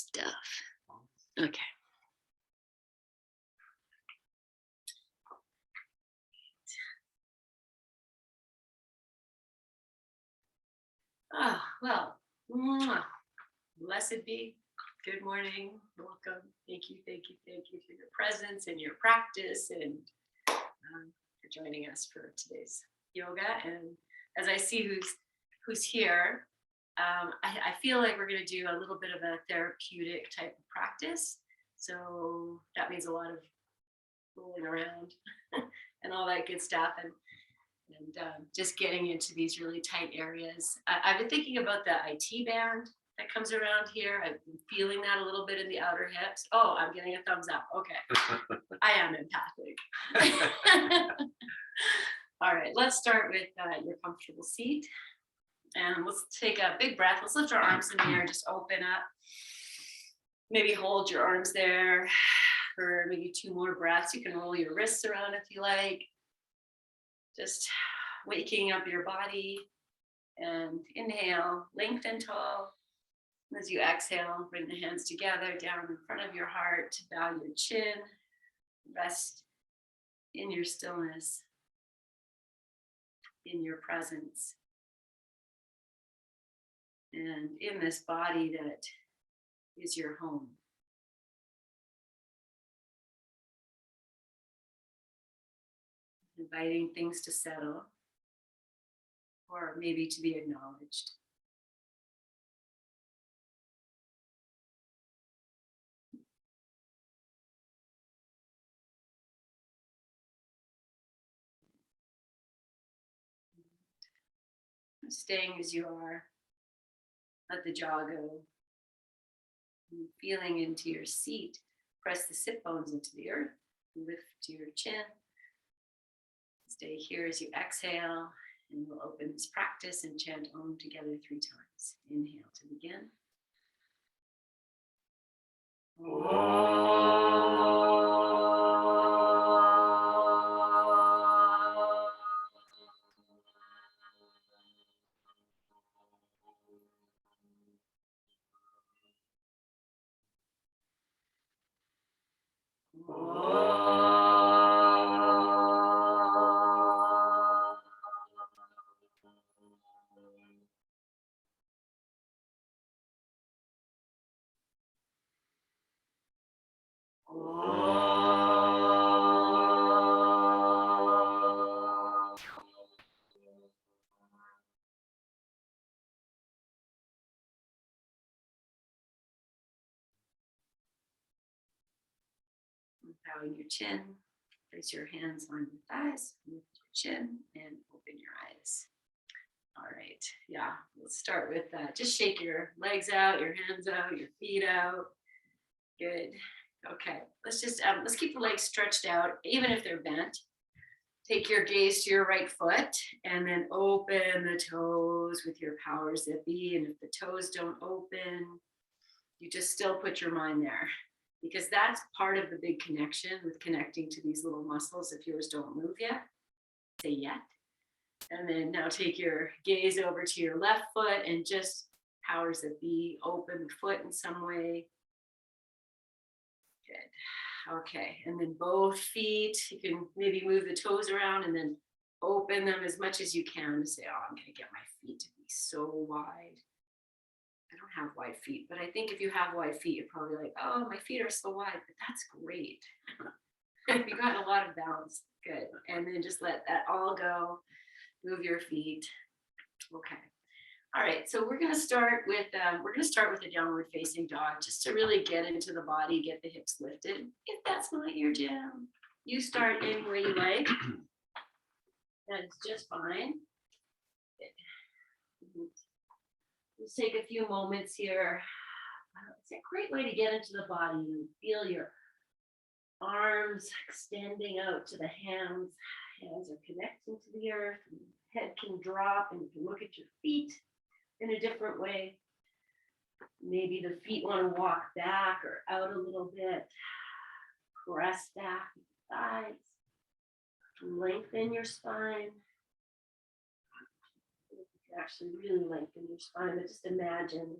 stuff. Okay. Well, blessed be. Good morning. Welcome. Thank you for your presence and your practice, and for joining us for today's yoga. And as I see who's here, I feel like we're going to do a little bit of a therapeutic type of practice. So that means a lot of rolling around and all that good stuff, and just getting into these really tight areas. I've been thinking about the IT band that comes around here. I've been feeling that a little bit in the outer hips. Oh, I'm getting a thumbs up. Okay. I am empathic. All right, let's start with your comfortable seat. And let's take a big breath. Let's lift our arms in the air, just open up. Maybe hold your arms there for maybe 2 more breaths. You can roll your wrists around if you like. Just waking up your body, and inhale, lengthen tall. As you exhale, bring the hands together down in front of your heart, bow your chin, rest in your stillness, in your presence, and in this body that is your home. Inviting things to settle, or maybe to be acknowledged. Staying as you are, let the jaw go. And feeling into your seat, press the sit bones into the earth, lift your chin. Stay here as you exhale, and we'll open this practice and chant Om together 3 times. Inhale to begin. Bowing your chin, place your hands on your thighs, lift your chin, and open your eyes. All right, yeah, let's start with just shake your legs out, your hands out, your feet out. Good. Okay, let's keep the legs stretched out, even if they're bent. Take your gaze to your right foot, and then open the toes with your powers that be. And if the toes don't open, you just still put your mind there, because that's part of the big connection with connecting to these little muscles. If yours don't move yet, say yet. And then now take your gaze over to your left foot and just powers that be, open the foot in some way. Good. Okay, and then both feet, you can maybe move the toes around and then open them as much as you can to say, oh, I'm going to get my feet to be so wide. I don't have wide feet, but I think if you have wide feet, you're probably like, oh, my feet are so wide, but that's great. You got a lot of balance. Good. And then just let that all go. Move your feet. Okay. All right. So we're going to start with a downward facing dog, just to really get into the body, get the hips lifted. If that's not your jam, you start any way you like. That's just fine. Let's take a few moments here. It's a great way to get into the body. You feel your arms extending out to the hands. Hands are connecting to the earth. Head can drop, and you can look at your feet in a different way. Maybe the feet want to walk back or out a little bit. Press back the thighs. Lengthen your spine. You can actually really lengthen your spine, but just imagine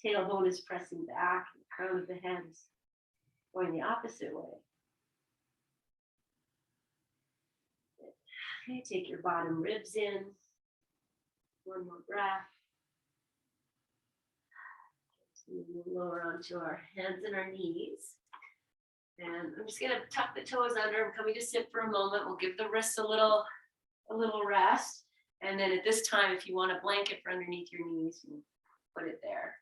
Tailbone is pressing back, the crown of the head is going the opposite way. Okay, take your bottom ribs in. One more breath. We'll lower onto our hands and our knees. And I'm just gonna tuck the toes under. I'm coming to sit for a moment. We'll give the wrists a little rest. And then at this time, if you want a blanket for underneath your knees, you put it there.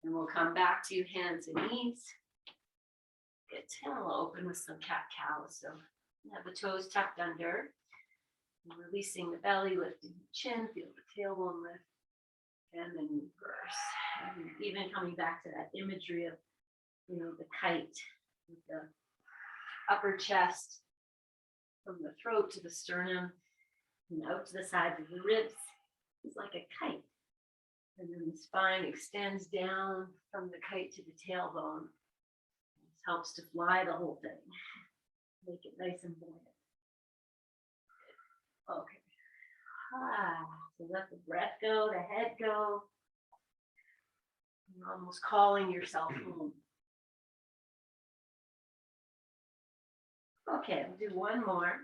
And we'll come back to hands and knees. Get tail open with some cat-cow. So have the toes tucked under. And releasing the belly, lifting the chin, feel the tailbone lift. And then reverse. And even coming back to that imagery of, the kite with the upper chest from the throat to the sternum and out to the sides of the ribs. It's like a kite. And then the spine extends down from the kite to the tailbone. This helps to fly the whole thing. Make it nice and buoyant. Okay. So let the breath go, the head go. You're almost calling yourself home. Okay, we'll do one more.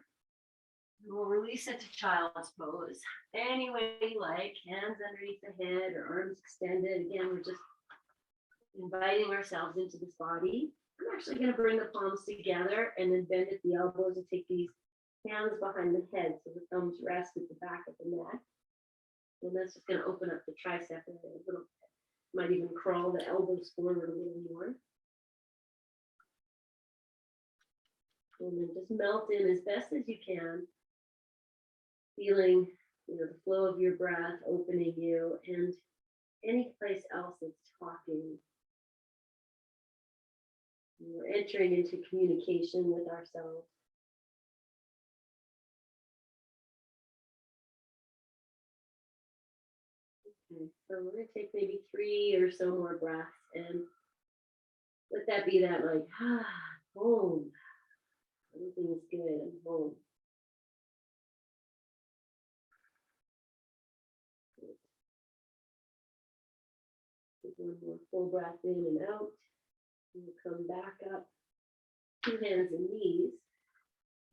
We'll release into child's pose. Any way you like, hands underneath the head or arms extended. Again, we're just inviting ourselves into this body. I'm actually going to bring the palms together and then bend at the elbows and take these hands behind the head so the thumbs rest at the back of the neck. And that's just going to open up the tricep a little bit. Might even crawl the elbows forward a little more. And then just melt in as best as you can, feeling the flow of your breath opening you and any place else that's talking. We're entering into communication with ourselves. Okay, so we're going to take maybe 3 or so more breaths and let that be that like, home. Everything is good and home. Take one more full breath in and out. And we'll come back up, 2 hands and knees.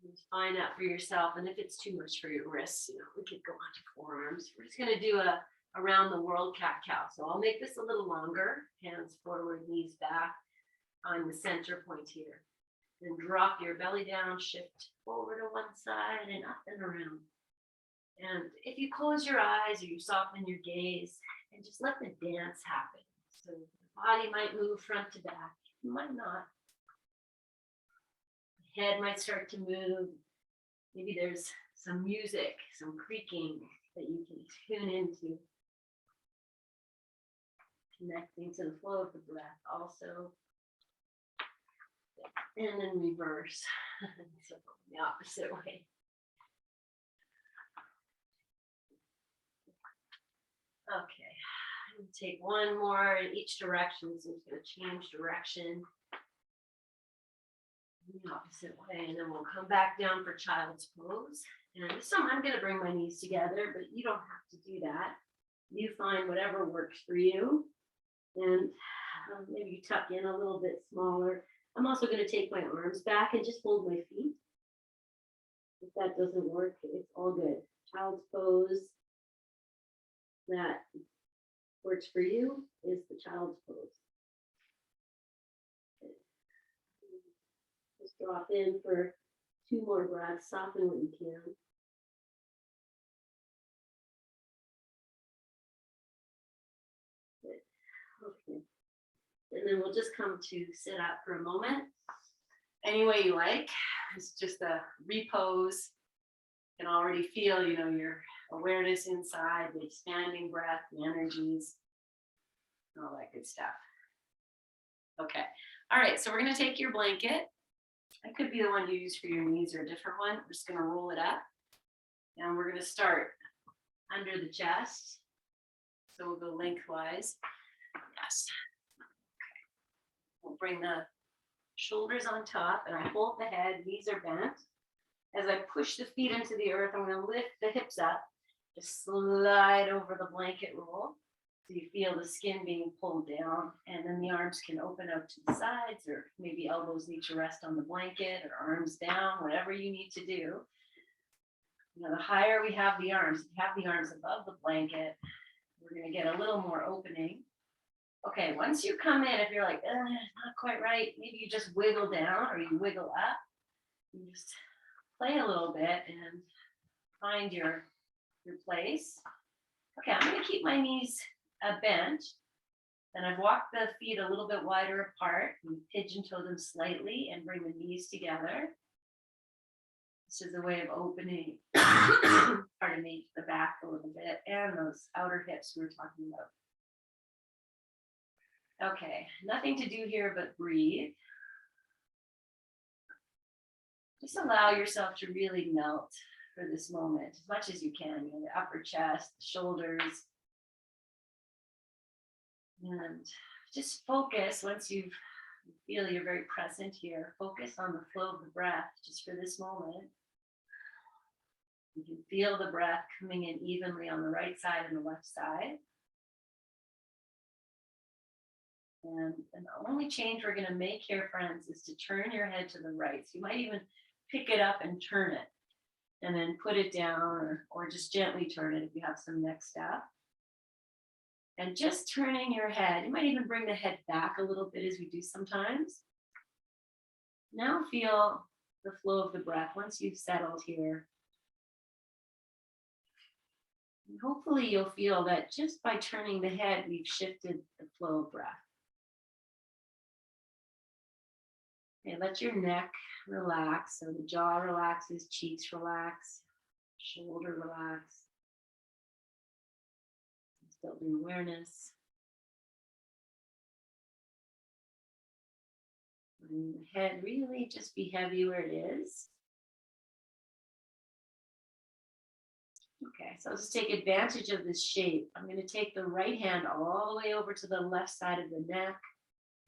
Just find out for yourself. And if it's too much for your wrists, we could go on to forearms. We're just going to do a around the world cat-cow. So I'll make this a little longer. Hands forward, knees back on the center point here. Then drop your belly down, shift forward to one side and up and around. And if you close your eyes or you soften your gaze and just let the dance happen. So the body might move front to back, it might not. The head might start to move. Maybe there's some music, some creaking that you can tune into. Connecting to the flow of the breath also. And then reverse. So the opposite way. Okay, I'm going to take one more in each direction. So I'm just going to change direction in the opposite way. And then we'll come back down for child's pose. And this time I'm going to bring my knees together, but you don't have to do that. You find whatever works for you. And maybe you tuck in a little bit smaller. I'm also going to take my arms back and just hold my feet. If that doesn't work, it's all good. Child's pose that works for you is the child's pose. Just drop in for 2 more breaths. Soften what you can. Okay. And then we'll just come to sit up for a moment. Any way you like. It's just a repose. You can already feel, your awareness inside, the expanding breath, the energies, all that good stuff. Okay. All right. So we're going to take your blanket. That could be the one you use for your knees or a different one. We're just going to roll it up. And we're going to start under the chest. So we'll go lengthwise. Yes. Okay. We'll bring the shoulders on top and I hold the head, knees are bent. As I push the feet into the earth, I'm going to lift the hips up, just slide over the blanket roll. So you feel the skin being pulled down, and then the arms can open out to the sides, or maybe elbows need to rest on the blanket, or arms down, whatever you need to do. You know, the higher we have the arms, if you have the arms above the blanket, we're going to get a little more opening. Okay, once you come in, if you're like, not quite right, maybe you just wiggle down or you wiggle up. You just play a little bit and find your place. Okay, I'm going to keep my knees bent. Then I've walked the feet a little bit wider apart and pigeon toe them slightly and bring the knees together. This is a way of opening, pardon me, the back a little bit and those outer hips we were talking about. Okay, nothing to do here but breathe. Just allow yourself to really melt for this moment as much as you can. You know, the upper chest, the shoulders. And just focus once you feel you're very present here. Focus on the flow of the breath just for this moment. You can feel the breath coming in evenly on the right side and the left side. And the only change we're going to make here, friends, is to turn your head to the right. So you might even pick it up and turn it, and then put it down, or just gently turn it if you have some neck stuff. And just turning your head, you might even bring the head back a little bit as we do sometimes. Now feel the flow of the breath once you've settled here. And hopefully you'll feel that just by turning the head, we've shifted the flow of breath. Okay, let your neck relax. So the jaw relaxes, cheeks relax, shoulder relax. Building awareness. And the head really just be heavy where it is. Okay, so let's take advantage of this shape. I'm going to take the right hand all the way over to the left side of the neck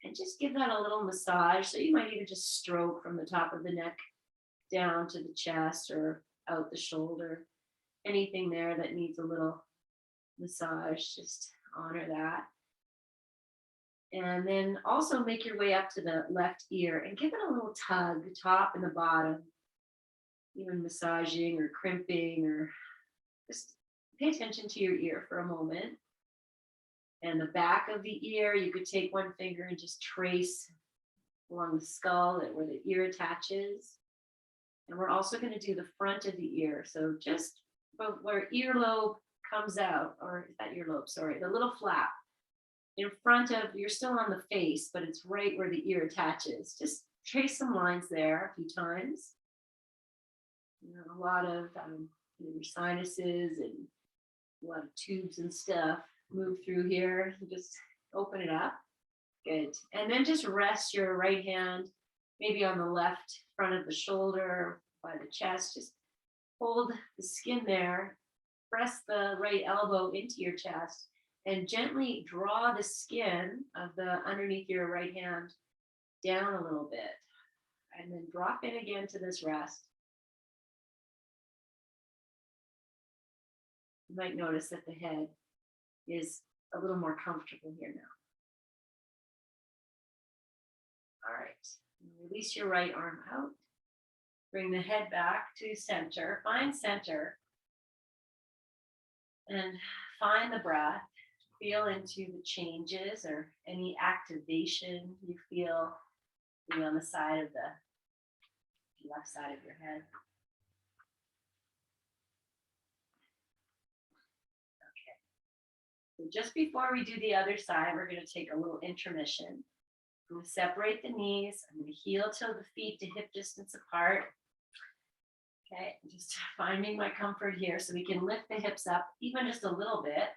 and just give that a little massage. So you might even just stroke from the top of the neck down to the chest or out the shoulder. Anything there that needs a little massage, just honor that. And then also make your way up to the left ear and give it a little tug, the top and the bottom, even massaging or crimping, or just pay attention to your ear for a moment. And the back of the ear, you could take one finger and just trace along the skull where the ear attaches. And we're also going to do the front of the ear. So just where earlobe comes out, or is that earlobe? Sorry, the little flap in front of, you're still on the face, but it's right where the ear attaches. Just trace some lines there a few times. You know, a lot of your sinuses and a lot of tubes and stuff move through here. Just open it up. Good. And then just rest your right hand maybe on the left front of the shoulder, by the chest. Just hold the skin there. Press the right elbow into your chest and gently draw the skin of the underneath your right hand down a little bit. And then drop in again to this rest. You might notice that the head is a little more comfortable here now. All right. Release your right arm out. Bring the head back to center. Find center. And find the breath. Feel into the changes or any activation you feel on the side of the left side of your head. Okay. So just before we do the other side, we're going to take a little intermission. I'm going to separate the knees. I'm going to heel toe the feet to hip distance apart. Okay, just finding my comfort here so we can lift the hips up even just a little bit.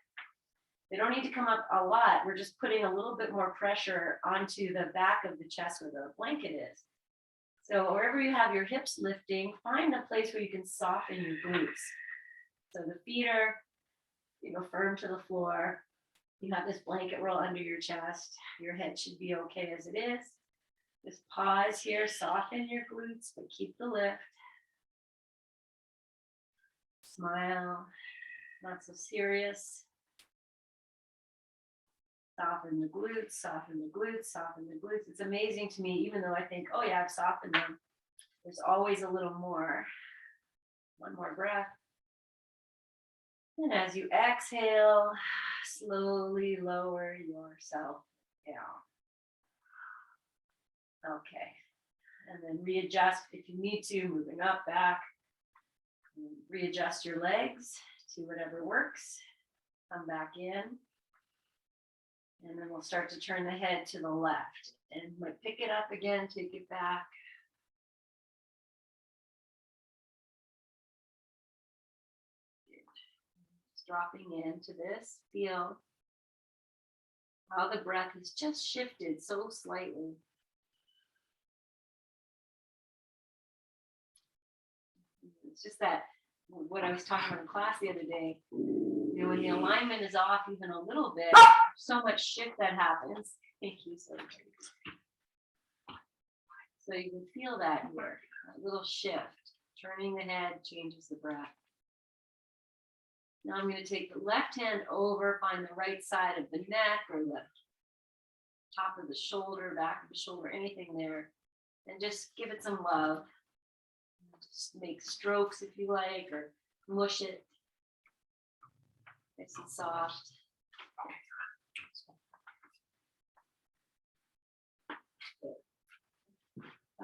They don't need to come up a lot. We're just putting a little bit more pressure onto the back of the chest where the blanket is. So wherever you have your hips lifting, find a place where you can soften your glutes. So the feet are, firm to the floor. You have this blanket roll under your chest. Your head should be okay as it is. Just pause here, soften your glutes, but keep the lift. Smile, not so serious. Soften the glutes, soften the glutes, soften the glutes. It's amazing to me, even though I think, oh yeah, I've softened them. There's always a little more. One more breath. And as you exhale, slowly lower yourself down. Okay. And then readjust if you need to, moving up, back. Readjust your legs to whatever works. Come back in. And then we'll start to turn the head to the left. And might pick it up again, take it back. Just dropping into this. Feel how the breath has just shifted so slightly. It's just that what I was talking about in class the other day, you know, when the alignment is off even a little bit, so much shift that happens. Thank you so much. So you can feel that here, a little shift. Turning the head changes the breath. Now I'm going to take the left hand over, find the right side of the neck or the top of the shoulder, back of the shoulder, anything there, and just give it some love. Just make strokes if you like, or mush it. Nice and soft.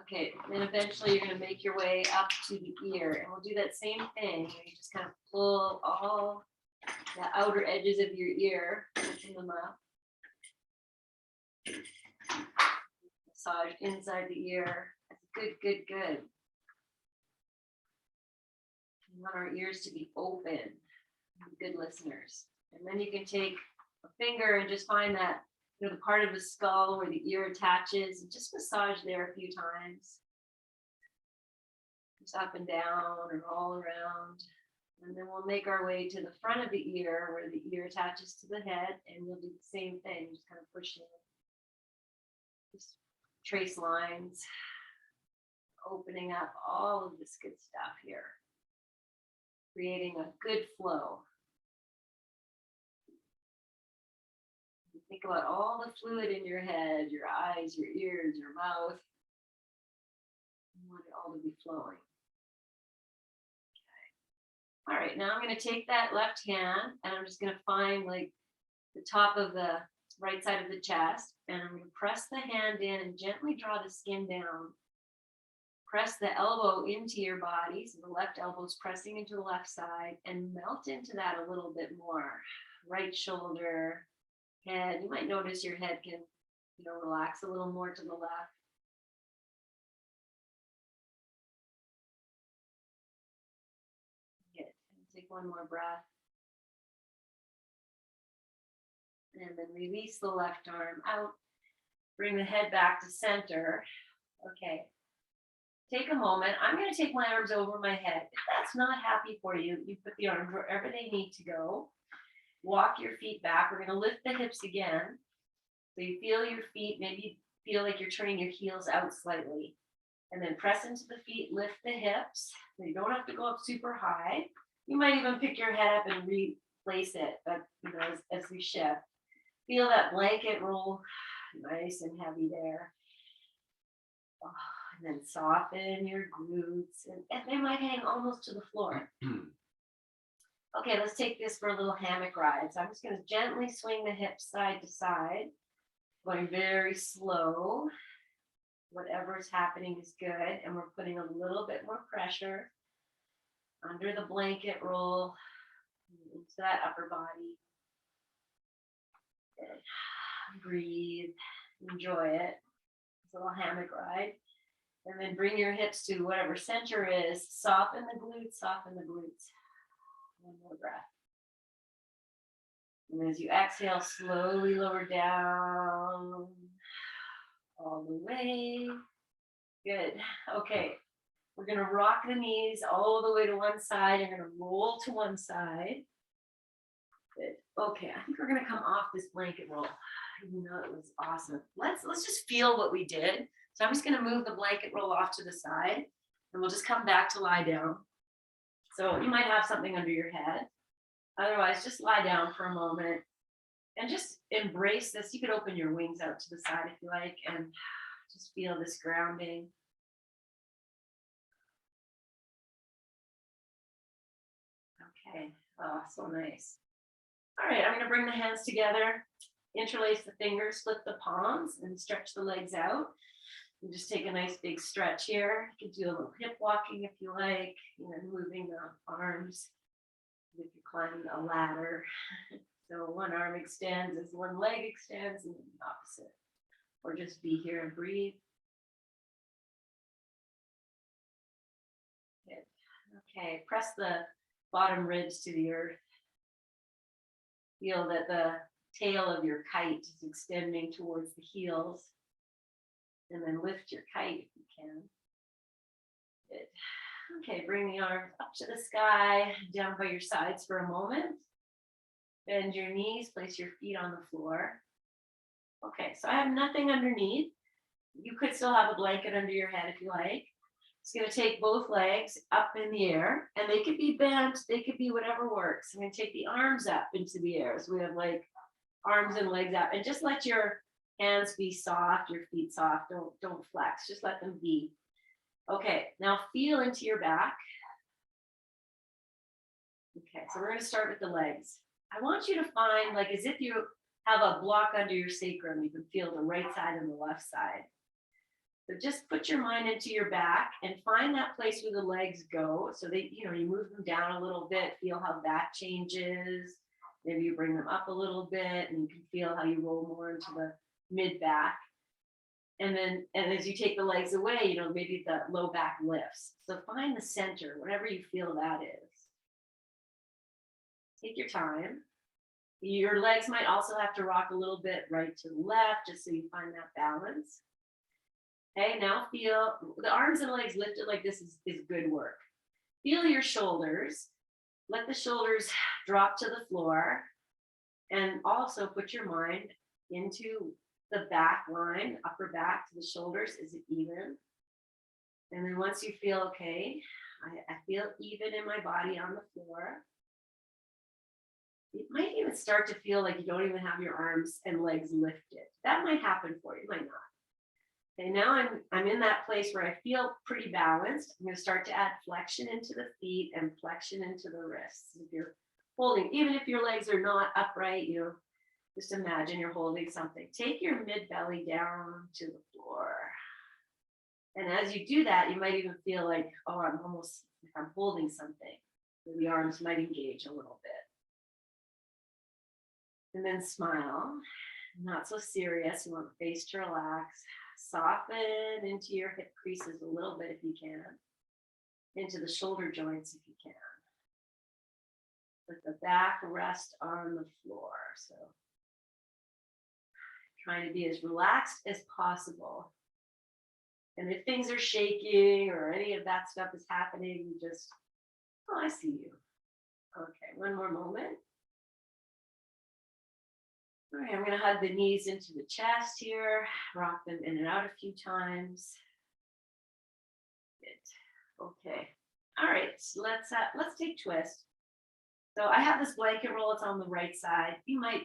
Okay, and then eventually you're going to make your way up to the ear, and we'll do that same thing. You just kind of pull all the outer edges of your ear, open them up. Massage inside the ear. Good, good, good. We want our ears to be open, good listeners. And then you can take a finger and just find that, you know, the part of the skull where the ear attaches, and just massage there a few times. Just up and down and all around. And then we'll make our way to the front of the ear where the ear attaches to the head, and we'll do the same thing, just kind of pushing it. Just trace lines, opening up all of this good stuff here. Creating a good flow. Think about all the fluid in your head, your eyes, your ears, your mouth. You want it all to be flowing. Okay. All right, now I'm going to take that left hand and I'm just going to find like the top of the right side of the chest, and I'm going to press the hand in and gently draw the skin down. Press the elbow into your body, so the left elbow is pressing into the left side, and melt into that a little bit more. Right shoulder, head. You might notice your head can, you know, relax a little more to the left. Good. And take one more breath. And then release the left arm out. Bring the head back to center. Okay. Take a moment. I'm going to take my arms over my head. If that's not happy for you, you put the arms wherever they need to go. Walk your feet back. We're going to lift the hips again. So you feel your feet, maybe feel like you're turning your heels out slightly. And then press into the feet, lift the hips. So you don't have to go up super high. You might even pick your head up and replace it, but you know, as we shift. Feel that blanket roll, nice and heavy there. Oh. And then soften your glutes, and they might hang almost to the floor. Okay, let's take this for a little hammock ride. So I'm just going to gently swing the hips side to side, going very slow. Whatever is happening is good, and we're putting a little bit more pressure under the blanket roll into that upper body. Good. Breathe, enjoy it. It's a little hammock ride. And then bring your hips to whatever center is. Soften the glutes, soften the glutes. One more breath. And as you exhale, slowly lower down. All the way. Good. Okay. We're going to rock the knees all the way to one side. You're going to roll to one side. Good. Okay. I think we're going to come off this blanket roll. Even though it was awesome. Let's just feel what we did. So I'm just going to move the blanket roll off to the side, and we'll just come back to lie down. So you might have something under your head. Otherwise, just lie down for a moment. And just embrace this. You could open your wings out to the side if you like, and just feel this grounding. Okay. Oh, so nice. All right, I'm going to bring the hands together, interlace the fingers, flip the palms, and stretch the legs out. And just take a nice big stretch here. You can do a little hip walking if you like, moving the arms. If you're climbing a ladder. So one arm extends as one leg extends, and then the opposite. Or just be here and breathe. Good. Okay, press the bottom ribs to the earth. Feel that the tail of your kite is extending towards the heels. And then lift your kite if you can. Good. Okay, bring the arms up to the sky, down by your sides for a moment. Bend your knees, place your feet on the floor. Okay, so I have nothing underneath. You could still have a blanket under your head if you like. It's going to take both legs up in the air, and they could be bent, they could be whatever works. I'm going to take the arms up into the air. So we have like arms and legs up, and just let your hands be soft, your feet soft. Don't flex, just let them be. Okay, now feel into your back. Okay, so we're going to start with the legs. I want you to find, like, as if you have a block under your sacrum, you can feel the right side and the left side. So just put your mind into your back and find that place where the legs go. So that, you move them down a little bit, feel how that changes. Maybe you bring them up a little bit and you can feel how you roll more into the mid back. And as you take the legs away, maybe the low back lifts. So find the center, whatever you feel that is. Take your time. Your legs might also have to rock a little bit right to the left, just so you find that balance. Okay, now feel the arms and legs lifted like this is good work. Feel your shoulders. Let the shoulders drop to the floor. And also put your mind into the back line, upper back to the shoulders. Is it even? And then once you feel okay, I feel even in my body on the floor. It might even start to feel like you don't even have your arms and legs lifted. That might happen for you, it might not. Okay, now I'm in that place where I feel pretty balanced. I'm going to start to add flexion into the feet and flexion into the wrists. If you're holding, even if your legs are not upright, just imagine you're holding something. Take your mid belly down to the floor. And as you do that, you might even feel like, oh, I'm holding something. So the arms might engage a little bit. And then smile. Not so serious. You want the face to relax. Soften into your hip creases a little bit if you can. Into the shoulder joints if you can. Let the back rest on the floor. So trying to be as relaxed as possible. And if things are shaking or any of that stuff is happening, you just, oh, I see you. Okay, one more moment. All right, I'm going to hug the knees into the chest here, rock them in and out a few times. Good. Okay. All right, so let's take twist. So I have this blanket roll, it's on the right side. You might,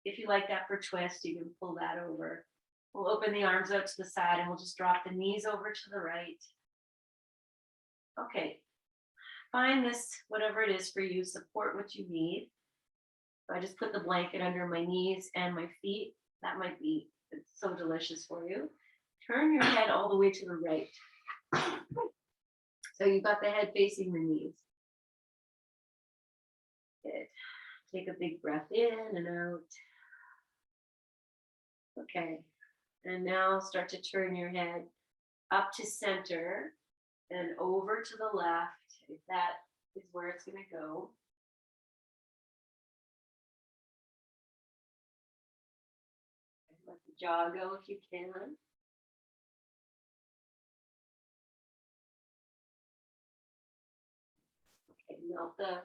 if you like that for twist, you can pull that over. We'll open the arms out to the side and we'll just drop the knees over to the right. Okay. Find this, whatever it is for you, support what you need. So I just put the blanket under my knees and my feet. That might be, it's so delicious for you. Turn your head all the way to the right. So you've got the head facing the knees. Good. Take a big breath in and out. Okay. And now start to turn your head up to center and over to the left, if that is where it's going to go. Let the jaw go if you can. Okay, melt the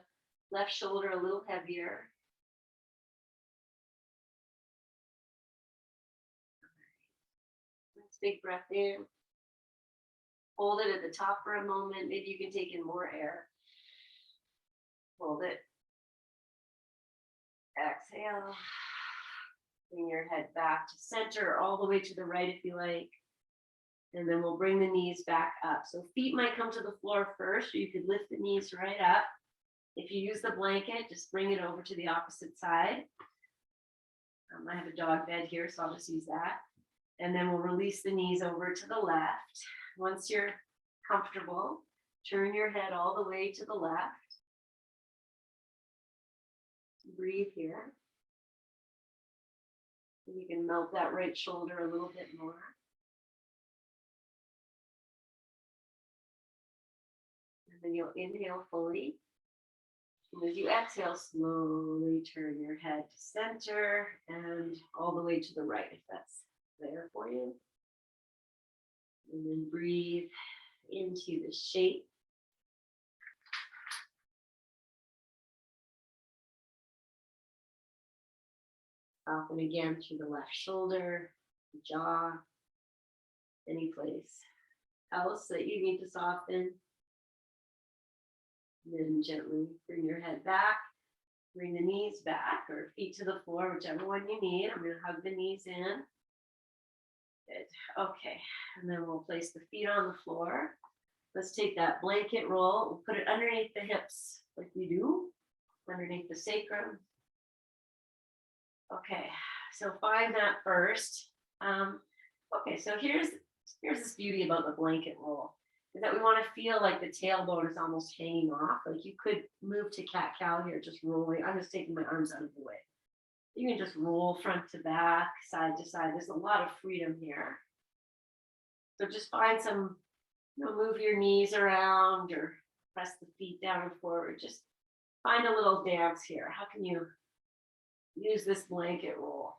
left shoulder a little heavier. Let's big breath in. Hold it at the top for a moment. Maybe you can take in more air. Hold it. Exhale. Bring your head back to center, all the way to the right if you like. And then we'll bring the knees back up. So feet might come to the floor first, or you could lift the knees right up. If you use the blanket, just bring it over to the opposite side. I have a dog bed here, so I'll just use that. And then we'll release the knees over to the left. Once you're comfortable, turn your head all the way to the left. Breathe here. You can melt that right shoulder a little bit more. And then you'll inhale fully. And as you exhale, slowly turn your head to center and all the way to the right, if that's there for you. And then breathe into the shape. Soften again through the left shoulder, the jaw, any place else that you need to soften. And then gently bring your head back, bring the knees back or feet to the floor, whichever one you need. I'm going to hug the knees in. Good. Okay. And then we'll place the feet on the floor. Let's take that blanket roll. We'll put it underneath the hips like we do, underneath the sacrum. Okay, so find that first. Okay, so here's this beauty about the blanket roll, is that we want to feel like the tailbone is almost hanging off. Like you could move to cat-cow here, just rolling. I'm just taking my arms out of the way. You can just roll front to back, side to side. There's a lot of freedom here. So just find some, move your knees around or press the feet down and forward. Just find a little dance here. How can you use this blanket roll?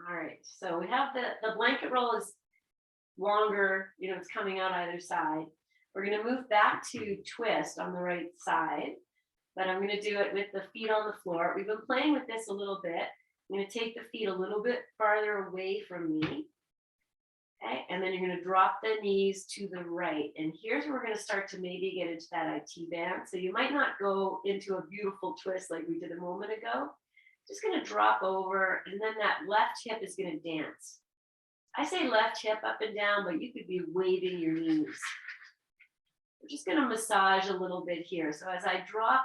All right, so we have the blanket roll is longer, it's coming out either side. We're going to move back to twist on the right side, but I'm going to do it with the feet on the floor. We've been playing with this a little bit. I'm going to take the feet a little bit farther away from me. Okay, and then you're going to drop the knees to the right. And here's where we're going to start to maybe get into that IT band. So you might not go into a beautiful twist like we did a moment ago. Just going to drop over, and then that left hip is going to dance. I say left hip up and down, but you could be waving your knees. We're just going to massage a little bit here. So as I drop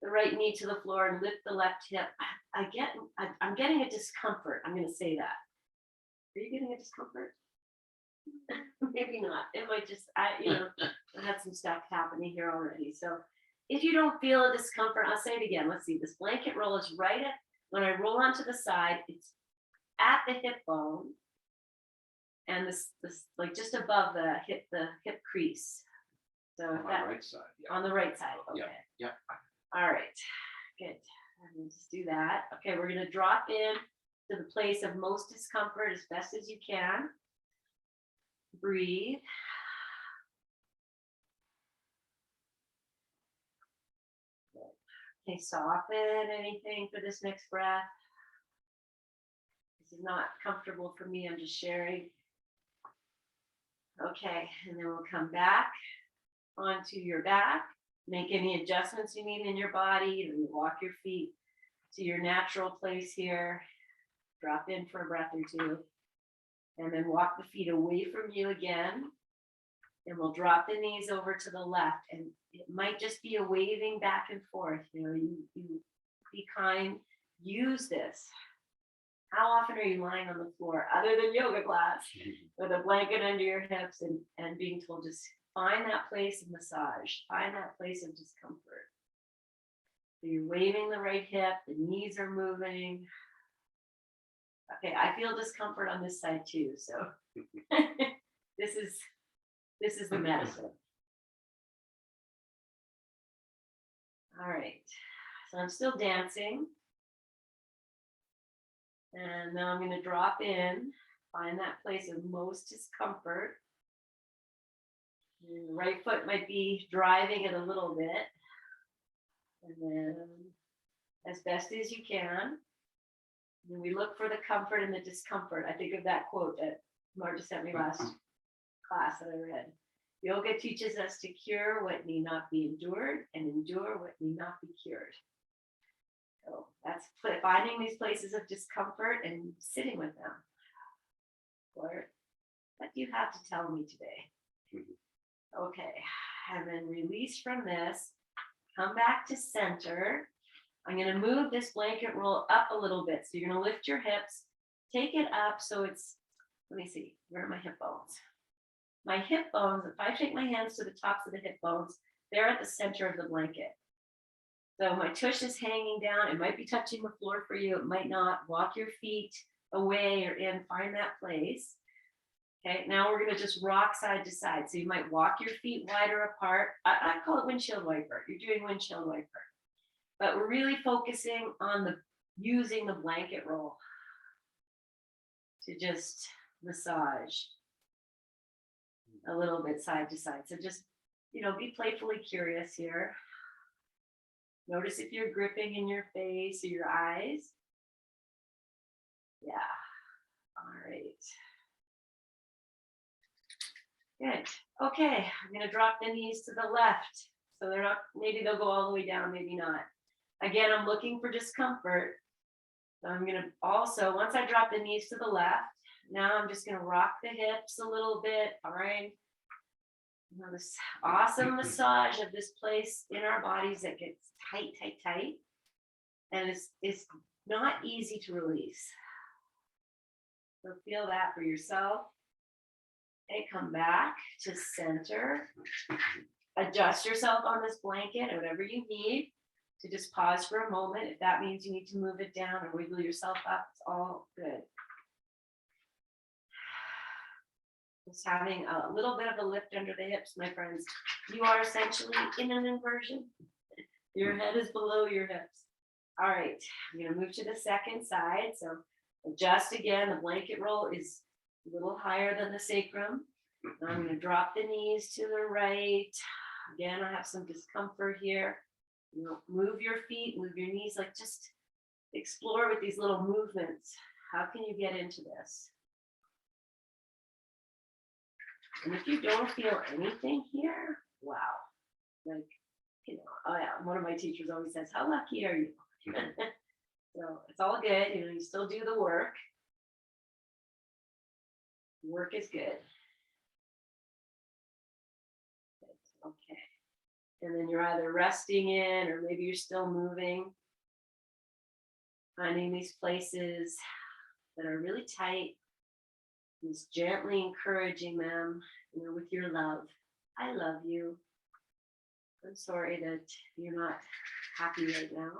the right knee to the floor and lift the left hip, I'm getting a discomfort. I'm going to say that. Are you getting a discomfort? Maybe not. It might just, I had some stuff happening here already. So if you don't feel a discomfort, I'll say it again. Let's see. This blanket roll is right at, when I roll onto the side, it's at the hip bone. And this like just above the hip crease. So On the right side. Yeah. On the right side. Okay. Yeah. All right. Good. Let's just do that. Okay, we're going to drop in to the place of most discomfort as best as you can. Breathe. Okay, soften anything for this next breath. This is not comfortable for me. I'm just sharing. Okay, and then we'll come back onto your back. Make any adjustments you need in your body. And walk your feet to your natural place here. Drop in for a breath or two. And then walk the feet away from you again. And we'll drop the knees over to the left. And it might just be a waving back and forth. You be kind. Use this. How often are you lying on the floor, other than yoga class, with a blanket under your hips and being told just find that place of massage, find that place of discomfort. So you're waving the right hip, the knees are moving. Okay, I feel discomfort on this side too, so this is the medicine. All right, so I'm still dancing. And now I'm going to drop in, find that place of most discomfort. And the right foot might be driving it a little bit. And then as best as you can. And we look for the comfort and the discomfort. I think of that quote that Marta sent me last class that I read. Yoga teaches us to cure what need not be endured and endure what need not be cured. So that's finding these places of discomfort and sitting with them. Lord, what do you have to tell me today? Okay, and then release from this, come back to center. I'm going to move this blanket roll up a little bit. So you're going to lift your hips, take it up so it's, let me see, where are my hip bones? My hip bones, if I take my hands to the tops of the hip bones, they're at the center of the blanket. So my tush is hanging down. It might be touching the floor for you. It might not. Walk your feet away or in, find that place. Okay, now we're going to just rock side to side. So you might walk your feet wider apart. I call it windshield wiper. You're doing windshield wiper. But we're really focusing on using the blanket roll to just massage a little bit side to side. So just, be playfully curious here. Notice if you're gripping in your face or your eyes. Yeah. All right. Good. Okay. I'm going to drop the knees to the left. So they're not, maybe they'll go all the way down, maybe not. Again, I'm looking for discomfort. So I'm going to also, once I drop the knees to the left, now I'm just going to rock the hips a little bit. Find this awesome massage of this place in our bodies that gets tight, tight, tight. And it's not easy to release. So feel that for yourself. Okay, come back to center. Adjust yourself on this blanket, whatever you need, to just pause for a moment. If that means you need to move it down or wiggle yourself up, it's all good. Just having a little bit of a lift under the hips, my friends. You are essentially in an inversion. Your head is below your hips. All right, I'm going to move to the second side. So adjust again. The blanket roll is a little higher than the sacrum. I'm going to drop the knees to the right. Again, I have some discomfort here. Move your feet, move your knees, like just explore with these little movements. How can you get into this? And if you don't feel anything here, wow. Like, oh yeah, one of my teachers always says, how lucky are you? So it's all good. You still do the work. Work is good. Okay. And then you're either resting in or maybe you're still moving. Finding these places that are really tight. Just gently encouraging them, with your love. I love you. I'm sorry that you're not happy right now.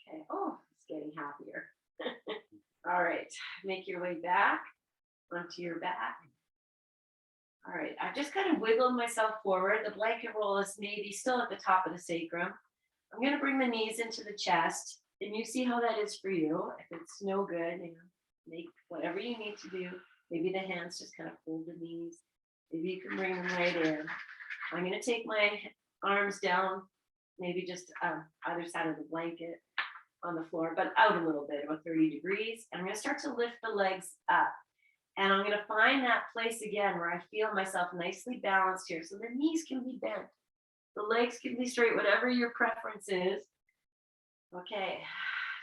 Okay. Oh, it's getting happier. All right. Make your way back onto your back. All right. I just kind of wiggled myself forward. The blanket roll is maybe still at the top of the sacrum. I'm going to bring the knees into the chest. And you see how that is for you. If it's no good, make whatever you need to do. Maybe the hands just kind of hold the knees. Maybe you can bring them right in. I'm going to take my arms down, maybe just either side of the blanket on the floor, but out a little bit, about 30 degrees. And I'm going to start to lift the legs up. And I'm going to find that place again where I feel myself nicely balanced here. So the knees can be bent. The legs can be straight, whatever your preference is. Okay,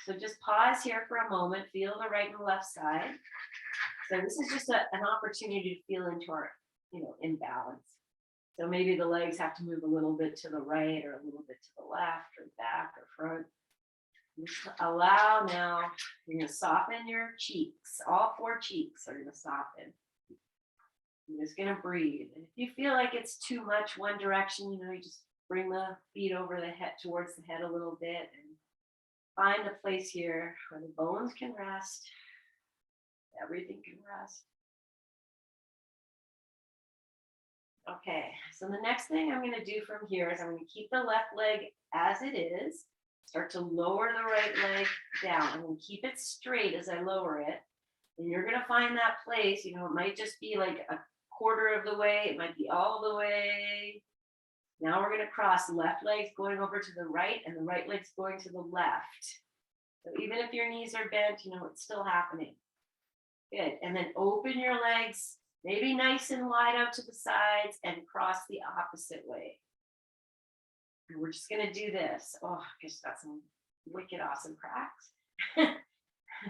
so just pause here for a moment. Feel the right and the left side. So this is just an opportunity to feel into our, imbalance. So maybe the legs have to move a little bit to the right or a little bit to the left or back or front. Just allow now, you're going to soften your cheeks. All four cheeks are going to soften. You're just going to breathe. And if you feel like it's too much one direction, you just bring the feet over the head, towards the head a little bit, and find a place here where the bones can rest. Everything can rest. Okay, so the next thing I'm going to do from here is I'm going to keep the left leg as it is. Start to lower the right leg down. I'm going to keep it straight as I lower it. And you're going to find that place, it might just be like a quarter of the way. It might be all the way. Now we're going to cross. The left leg's going over to the right and the right leg's going to the left. So even if your knees are bent, it's still happening. Good. And then open your legs, maybe nice and wide out to the sides, and cross the opposite way. And we're just gonna do this. Oh, I just got some wicked awesome cracks.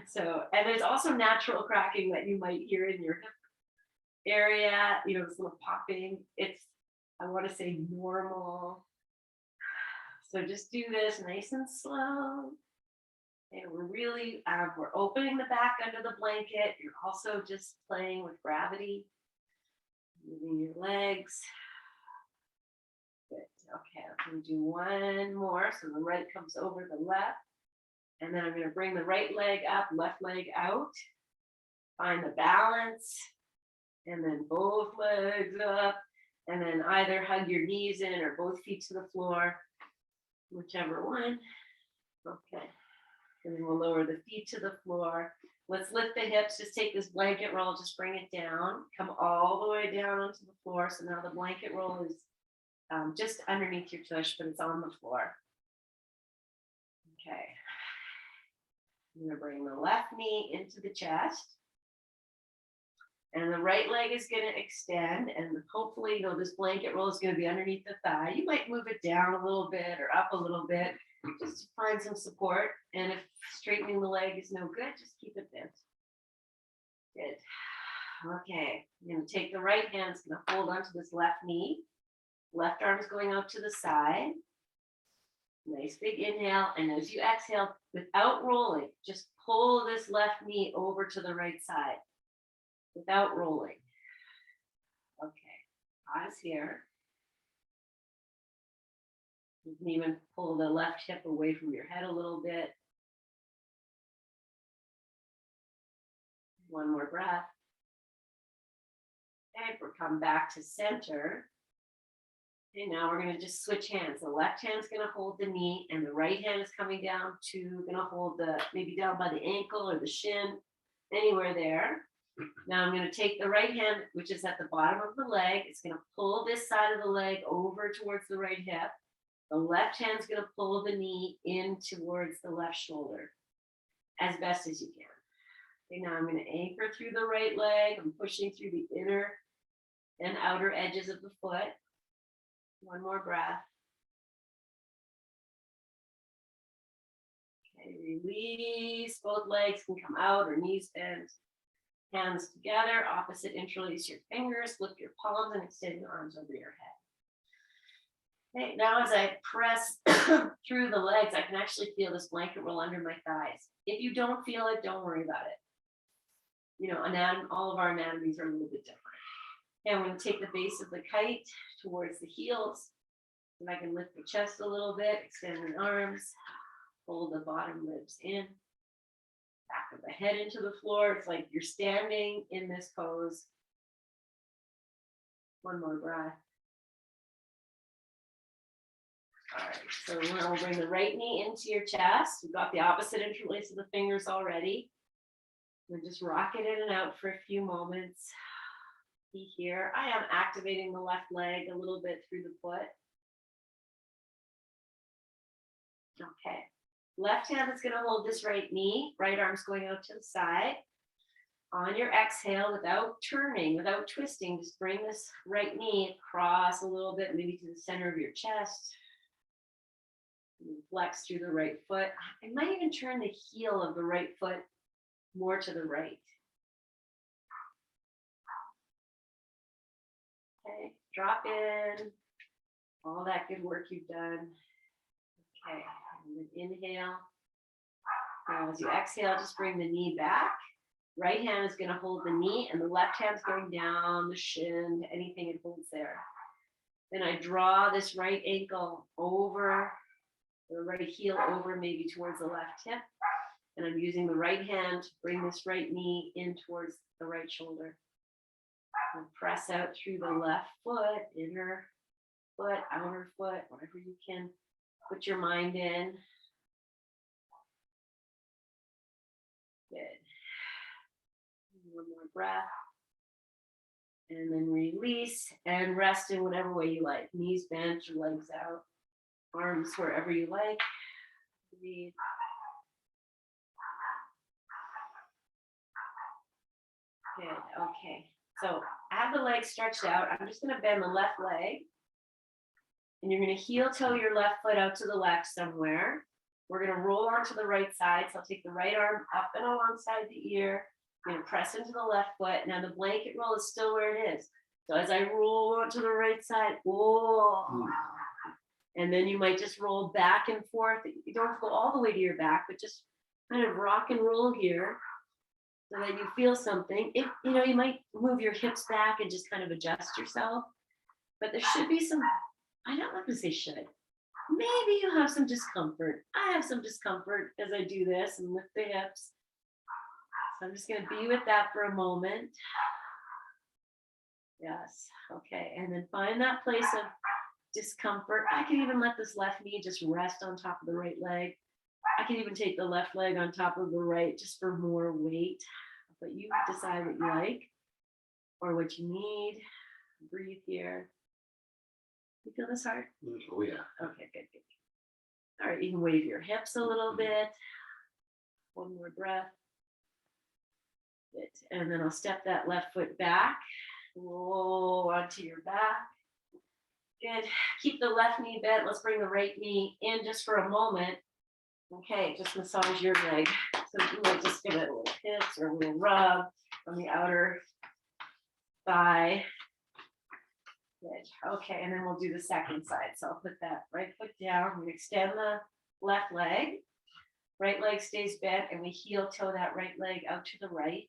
So, and there's also natural cracking that you might hear in your hip area, you know, this little popping. It's, I want to say normal. So just do this nice and slow. And we're really, we're opening the back under the blanket. You're also just playing with gravity, moving your legs. Good. Okay, I'm going to do one more. So the right comes over the left. And then I'm going to bring the right leg up, left leg out. Find the balance. And then both legs up. And then either hug your knees in or both feet to the floor. Whichever one. Okay. And then we'll lower the feet to the floor. Let's lift the hips. Just take this blanket roll. Just bring it down. Come all the way down onto the floor. So now the blanket roll is just underneath your tush, but it's on the floor. Okay. I'm going to bring the left knee into the chest. And the right leg is going to extend. And hopefully, you know, this blanket roll is going to be underneath the thigh. You might move it down a little bit or up a little bit just to find some support. And if straightening the leg is no good, just keep it bent. Good. Okay. I'm going to take the right hand, it's going to hold onto this left knee. Left arm is going out to the side. Nice big inhale. And as you exhale, without rolling, just pull this left knee over to the right side without rolling. Okay, pause here. You can even pull the left hip away from your head a little bit. One more breath. Okay, we'll come back to center. Okay, now we're going to just switch hands. The left hand's going to hold the knee and the right hand is coming down to, going to hold the, maybe down by the ankle or the shin, anywhere there. Now I'm going to take the right hand, which is at the bottom of the leg. It's going to pull this side of the leg over towards the right hip. The left hand's going to pull the knee in towards the left shoulder as best as you can. Okay, now I'm going to anchor through the right leg. I'm pushing through the inner and outer edges of the foot. One more breath. Okay, release. Both legs can come out or knees bent. Hands together, opposite interlace your fingers, lift your palms and extend your arms over your head. Okay, now as I press through the legs, I can actually feel this blanket roll under my thighs. If you don't feel it, don't worry about it. You know, all of our anatomies are a little bit different. Okay, I'm going to take the base of the kite towards the heels. And I can lift the chest a little bit, extend the arms, pull the bottom ribs in. Back of the head into the floor. It's like you're standing in this pose. One more breath. All right, so now we'll bring the right knee into your chest. We've got the opposite interlace of the fingers already. We'll just rock it in and out for a few moments. Be here. I am activating the left leg a little bit through the foot. Okay. Left hand is going to hold this right knee. Right arm's going out to the side. On your exhale, without turning, without twisting, just bring this right knee across a little bit, maybe to the center of your chest. Flex through the right foot. I might even turn the heel of the right foot more to the right. Okay, drop in. All that good work you've done. Okay, and then inhale. Now as you exhale, just bring the knee back. Right hand is going to hold the knee and the left hand is going down the shin, anything it holds there. Then I draw this right ankle over, the right heel over maybe towards the left hip. And I'm using the right hand to bring this right knee in towards the right shoulder. And press out through the left foot, inner foot, outer foot, whatever you can put your mind in. Good. One more breath. And then release and rest in whatever way you like. Knees bent, your legs out, arms wherever you like. Breathe. Good. Okay. So I have the legs stretched out. I'm just going to bend the left leg. And you're gonna heel toe your left foot out to the left somewhere. We're gonna roll onto the right side. So I'll take the right arm up and alongside the ear. I'm gonna press into the left foot. Now the blanket roll is still where it is. So as I roll onto the right side, oh, and then you might just roll back and forth. You don't have to go all the way to your back, but just kind of rock and roll here so that you feel something. If you might move your hips back and just kind of adjust yourself, but there should be some, I don't want to say should. Maybe you have some discomfort. I have some discomfort as I do this and lift the hips. So I'm just going to be with that for a moment. Yes. Okay. And then find that place of discomfort. I can even let this left knee just rest on top of the right leg. I can even take the left leg on top of the right just for more weight. But you decide what you like or what you need. Breathe here. You feel this hard? Oh, yeah. Okay, good, good. All right, you can wave your hips a little bit. One more breath. Good. And then I'll step that left foot back. Roll onto your back. Good. Keep the left knee bent. Let's bring the right knee in just for a moment. Okay, just massage your leg. So you might just give it a little pinch or a little rub on the outer thigh. Good. Okay, and then we'll do the second side. So I'll put that right foot down. I'm going to extend the left leg. Right leg stays bent, and we heel toe that right leg out to the right.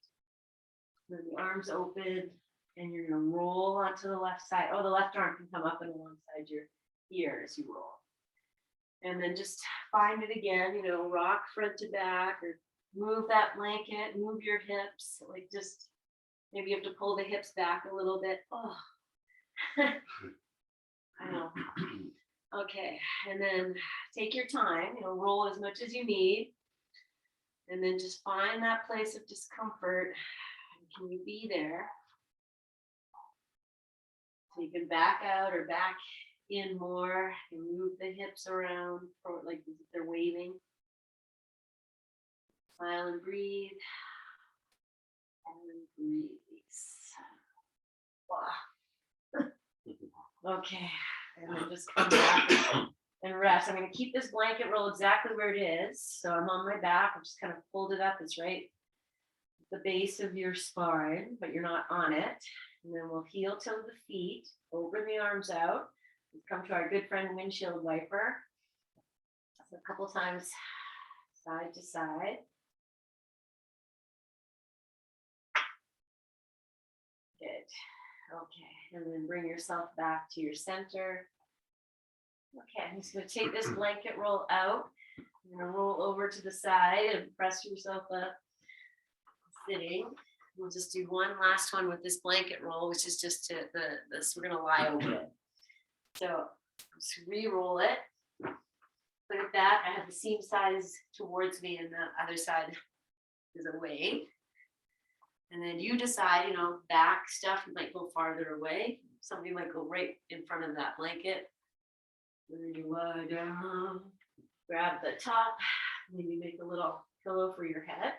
Then the arms open, and you're going to roll onto the left side. Oh, the left arm can come up and alongside your ear as you roll. And then just find it again, rock front to back or move that blanket, move your hips. Like just maybe you have to pull the hips back a little bit. Oh, I know. Okay. And then take your time, roll as much as you need. And then just find that place of discomfort. Can you be there? So you can back out or back in more and move the hips around like they're waving. Smile and breathe. And release. Wow. Okay. And then just come back and rest. I'm going to keep this blanket roll exactly where it is. So I'm on my back. I'm just kind of folded up. It's right at the base of your spine, but you're not on it. And then we'll heel toe the feet, open the arms out. Come to our good friend windshield wiper. So a couple times side to side. Good. Okay. And then bring yourself back to your center. Okay. I'm just going to take this blanket roll out. You're going to roll over to the side and press yourself up. Sitting. We'll just do one last one with this blanket roll, which is just this. We're going to lie over it. So just re-roll it, put it back. I have the seam size towards me and the other side is away. And then you decide, back stuff might go farther away. Somebody might go right in front of that blanket. And then you lie down, grab the top, maybe make a little pillow for your head.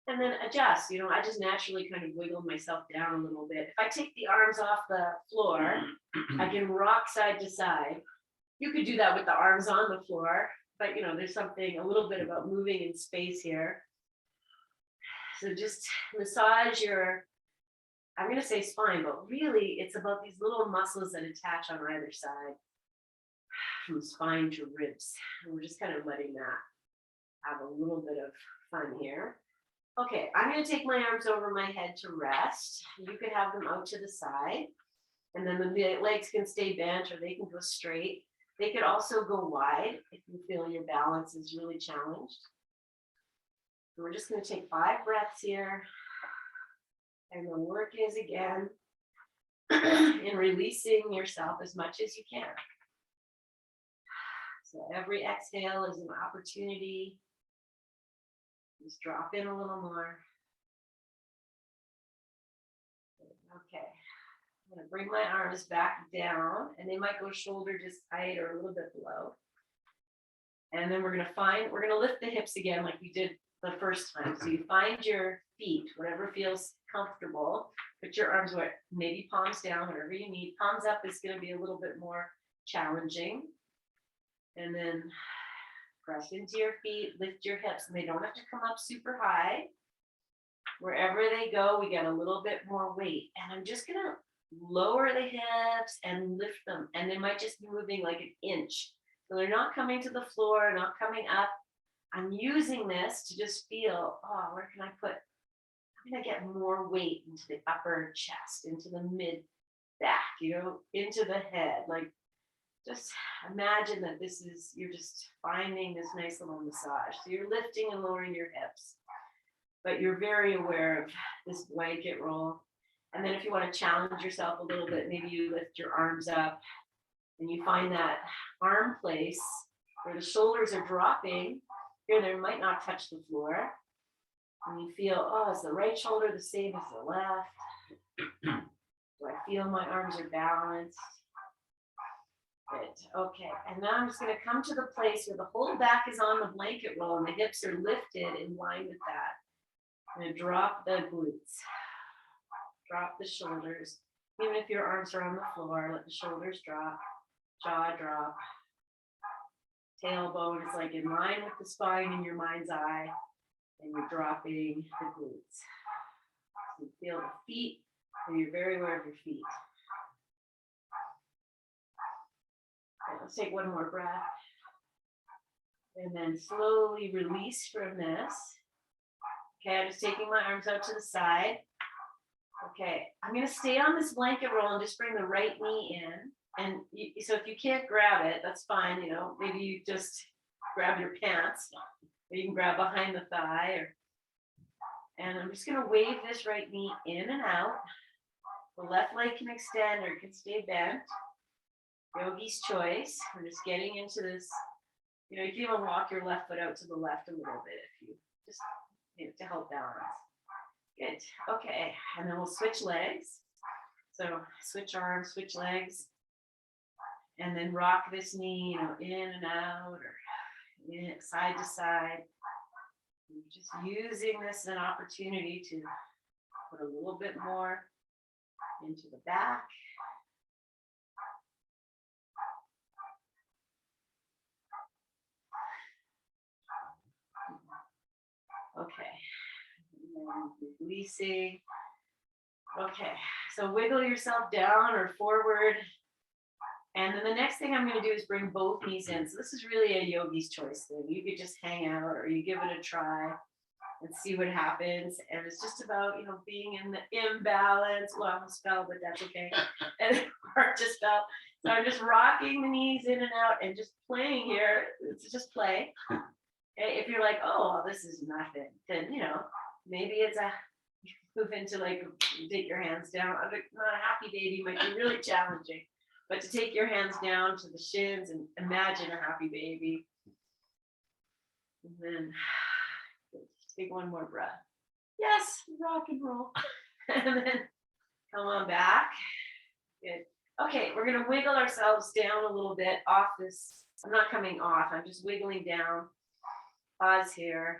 And then adjust, I just naturally kind of wiggle myself down a little bit. If I take the arms off the floor, I can rock side to side. You could do that with the arms on the floor, but there's something a little bit about moving in space here. So just massage your, I'm going to say spine, but really it's about these little muscles that attach on either side from spine to ribs. And we're just kind of letting that have a little bit of fun here. Okay, I'm going to take my arms over my head to rest. You could have them out to the side. And then the legs can stay bent or they can go straight. They could also go wide if you feel your balance is really challenged. And we're just going to take 5 breaths here. And the work is again in releasing yourself as much as you can. So every exhale is an opportunity. Just drop in a little more. Okay. I'm going to bring my arms back down and they might go shoulder just height or a little bit below. And then we're going to lift the hips again like we did the first time. So you find your feet, whatever feels comfortable. Put your arms where maybe palms down, whatever you need. Palms up is going to be a little bit more challenging. And then press into your feet, lift your hips, and they don't have to come up super high. Wherever they go, we get a little bit more weight. And I'm just gonna lower the hips and lift them. And they might just be moving like an inch. So they're not coming to the floor, not coming up. I'm using this to just feel, oh, where can I put, I'm gonna get more weight into the upper chest, into the mid back, into the head. Like, just imagine that this is, you're just finding this nice little massage. So you're lifting and lowering your hips, but you're very aware of this blanket roll. And then if you want to challenge yourself a little bit, maybe you lift your arms up and you find that arm place where the shoulders are dropping. Here, they might not touch the floor. And you feel, oh, is the right shoulder the same as the left? Do I feel my arms are balanced? Good. Okay. And now I'm just going to come to the place where the whole back is on the blanket roll and the hips are lifted in line with that. I'm going to drop the glutes. Drop the shoulders. Even if your arms are on the floor, let the shoulders drop. Jaw drop. Tailbone is like in line with the spine in your mind's eye. And you're dropping the glutes. So you feel the feet, and you're very aware of your feet. Okay, let's take one more breath. And then slowly release from this. Okay, I'm just taking my arms out to the side. Okay, I'm going to stay on this blanket roll and just bring the right knee in. And so if you can't grab it, that's fine. Maybe you just grab your pants. Or you can grab behind the thigh. And I'm just going to wave this right knee in and out. The left leg can extend or it can stay bent. Yogi's choice. We're just getting into this. You can even walk your left foot out to the left a little bit if you just to help balance. Good. Okay. And then we'll switch legs. So switch arms, switch legs. And then rock this knee, in and out or side to side. Just using this as an opportunity to put a little bit more into the back. Okay. And releasing. Okay. So wiggle yourself down or forward. And then the next thing I'm going to do is bring both knees in. So this is really a yogi's choice thing. You could just hang out or you give it a try and see what happens. And it's just about, being in the imbalance. Well, I almost fell, but that's okay. And heart just fell. So I'm just rocking the knees in and out and just playing here. It's just play. If you're like, oh, this is nothing, then, maybe it's a move into take your hands down. Not a happy baby might be really challenging. But to take your hands down to the shins and imagine a happy baby. And then take one more breath. Yes, rock and roll. And then come on back. Good. Okay, we're going to wiggle ourselves down a little bit off this. I'm not coming off. I'm just wiggling down. Pause here.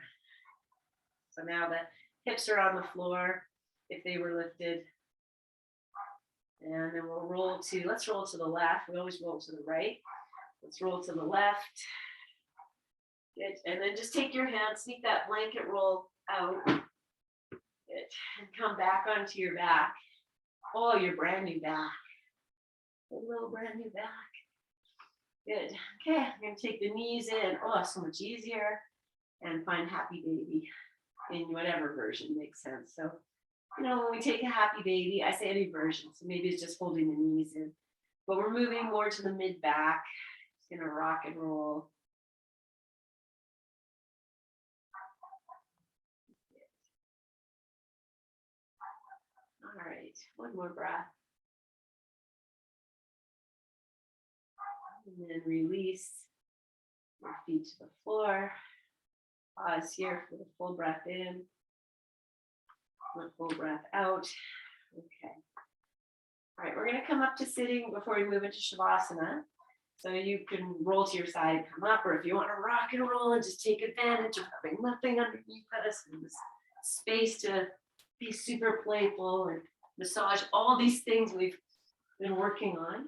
So now the hips are on the floor if they were lifted. And then let's roll to the left. We always roll to the right. Let's roll to the left. Good. And then just take your hand, sneak that blanket roll out. Good. And come back onto your back. Oh, your brand new back. A little brand new back. Good. Okay, I'm going to take the knees in. Oh, so much easier. And find happy baby in whatever version makes sense. So when we take a happy baby, I say any version. So maybe it's just holding the knees in. But we're moving more to the mid back. Just going to rock and roll. All right. One more breath. And then release your feet to the floor. Pause here for the full breath in. The full breath out. Okay. All right, we're going to come up to sitting before we move into Savasana. So you can roll to your side and come up, or if you want to rock and roll and just take advantage of having nothing underneath us and this space to be super playful and massage all these things we've been working on.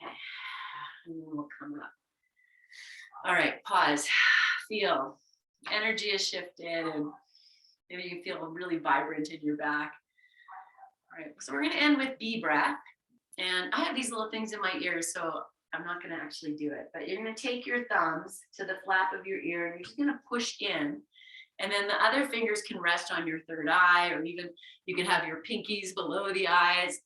Okay. And then we'll come up. All right, pause. Feel. Energy is shifted and maybe you feel really vibrant in your back. All right, so we're going to end with B breath. And I have these little things in my ears, so I'm not going to actually do it. But you're going to take your thumbs to the flap of your ear and you're just going to push in. And then the other fingers can rest on your third eye, or even you can have your pinkies below the eyes.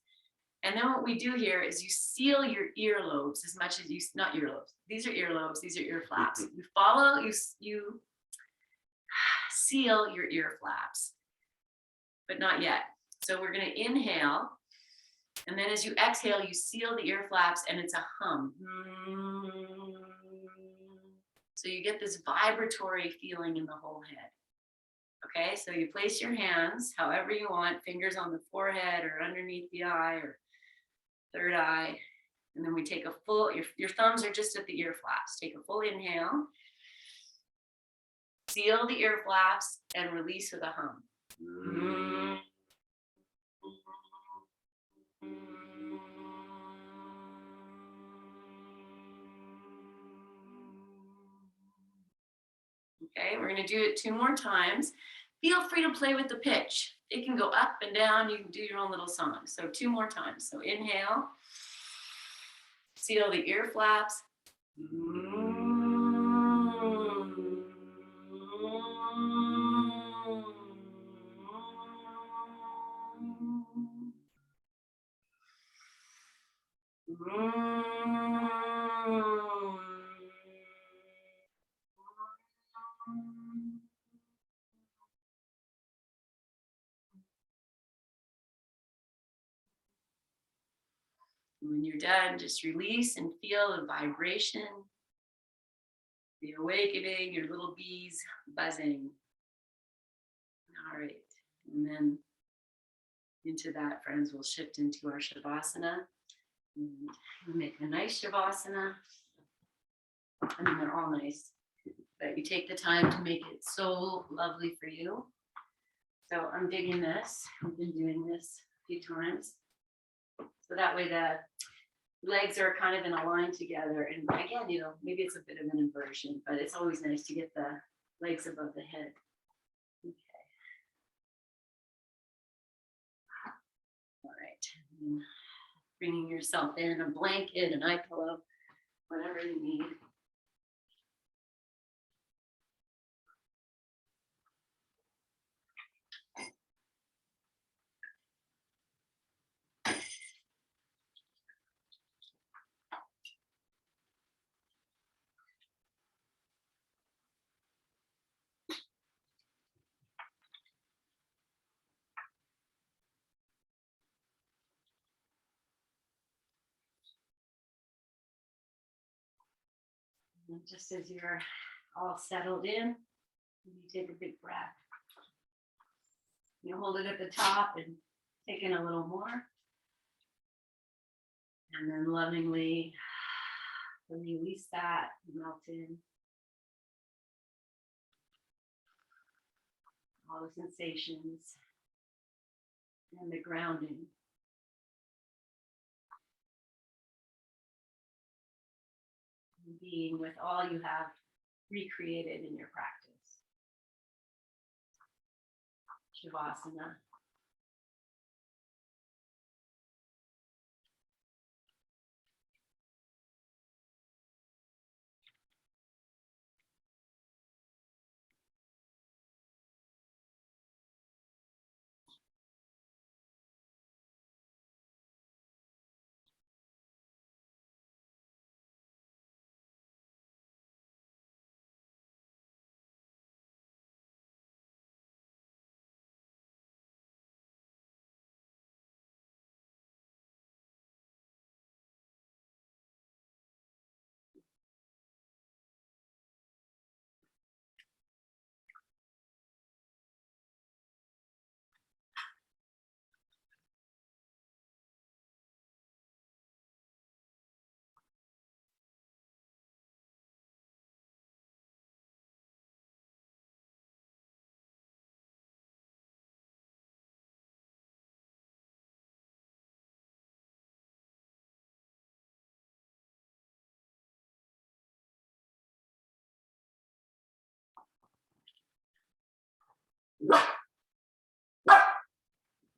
And then what we do here is you seal your earlobes as much as you, not earlobes, these are earlobes, these are ear flaps. You follow, you seal your ear flaps, but not yet. So we're going to inhale. And then as you exhale, you seal the ear flaps and it's a hum. So you get this vibratory feeling in the whole head. Okay, so you place your hands however you want, fingers on the forehead or underneath the eye or third eye. And then we take a full, your thumbs are just at the ear flaps. Take a full inhale. Seal the ear flaps and release with a hum. Okay, we're going to do it 2 more times. Feel free to play with the pitch. It can go up and down. You can do your own little song. So 2 more times. So inhale. Seal the ear flaps. When you're done, just release and feel the vibration, the awakening, your little bees buzzing. All right. And then into that, friends, we'll shift into our Savasana. And make a nice Savasana. I mean, they're all nice, but you take the time to make it so lovely for you. So I'm digging this. I've been doing this a few times. So that way the legs are kind of in a line together. And again, you know, maybe it's a bit of an inversion, but it's always nice to get the legs above the head. Okay. All right. And bringing yourself in, a blanket, an eye pillow, whatever you need. And just as you're all settled in, you take a big breath. You hold it at the top and take in a little more. And then lovingly release that, melt in. All the sensations and the grounding. Being with all you have recreated in your practice. Shavasana.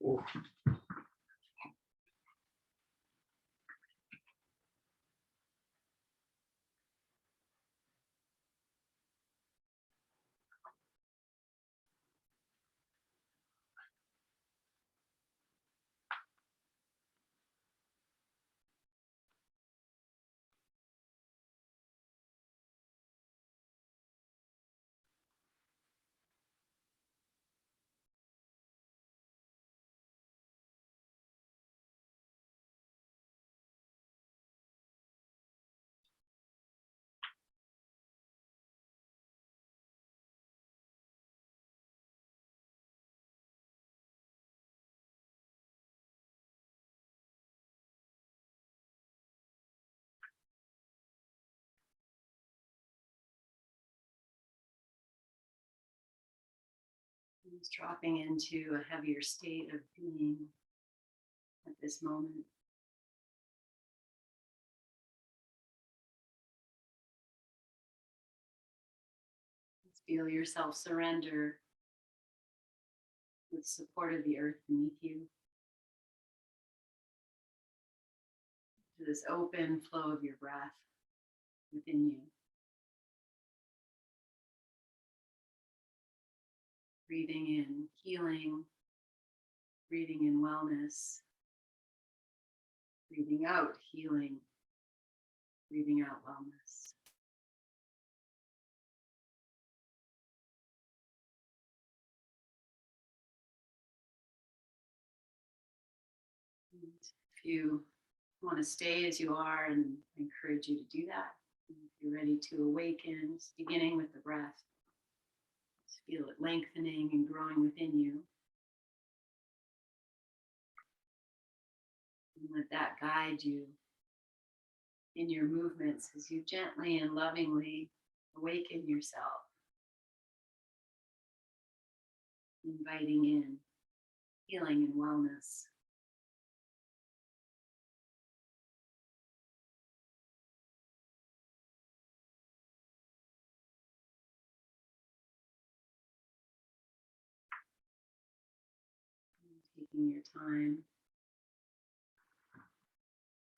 Ooh. Just dropping into a heavier state of being at this moment. Just feel yourself surrender with support of the earth beneath you to this open flow of your breath within you. Breathing in healing, breathing in wellness, breathing out healing, breathing out wellness. And if you want to stay as you are, and I encourage you to do that. And if you're ready to awaken, just beginning with the breath. Just feel it lengthening and growing within you. And let that guide you in your movements as you gently and lovingly awaken yourself, inviting in healing and wellness. Taking your time.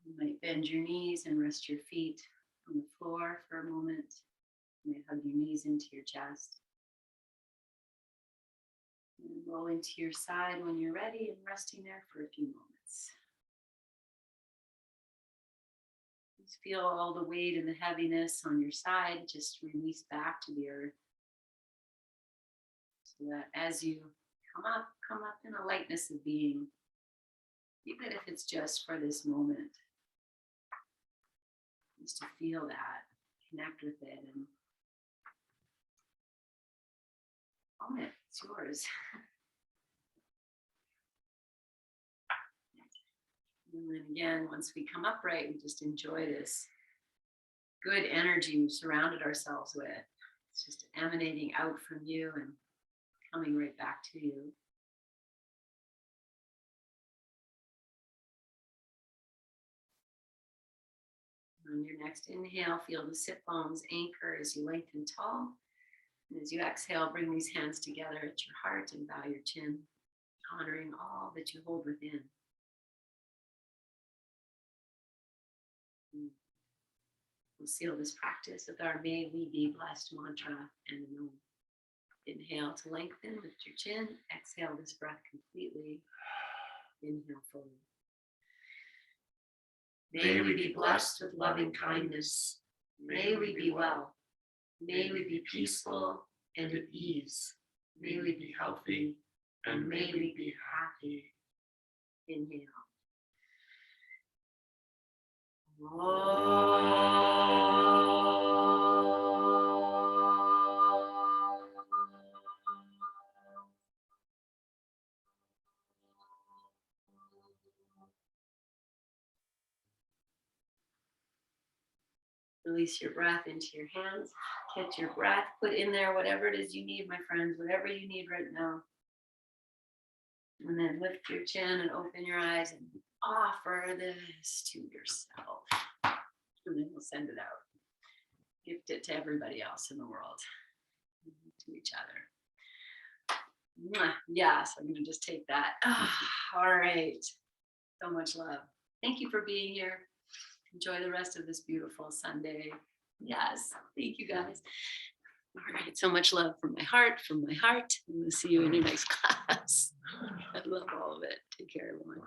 You might bend your knees and rest your feet on the floor for a moment. You might hug your knees into your chest. And roll into your side when you're ready and resting there for a few moments. Just feel all the weight and the heaviness on your side just release back to the earth. So that as you come up in a lightness of being, even if it's just for this moment. Just to feel that, connect with it, and own it. It's yours. And then again, once we come upright, we just enjoy this good energy we've surrounded ourselves with. It's just emanating out from you and coming right back to you. On your next inhale, feel the sit bones anchor as you lengthen tall. And as you exhale, bring these hands together at your heart and bow your chin, honoring all that you hold within. We'll seal this practice with our May We Be Blessed mantra and an Om. Inhale to lengthen, lift your chin. Exhale this breath completely. Inhale fully. May we be blessed with loving kindness. May we be well. May we be peaceful and at ease. May we be healthy and may we be happy. Inhale. Release your breath into your hands. Catch your breath. Put in there whatever it is you need, my friends, whatever you need right now. And then lift your chin and open your eyes and offer this to yourself. And then we'll send it out. Gift it to everybody else in the world, to each other. Mwah. Yeah, so I'm gonna just take that. All right. So much love. Thank you for being here. Enjoy the rest of this beautiful Sunday. Yes, thank you guys. All right, so much love from my heart, from my heart. And we'll see you in your next class. I love all of it. Take care, everyone.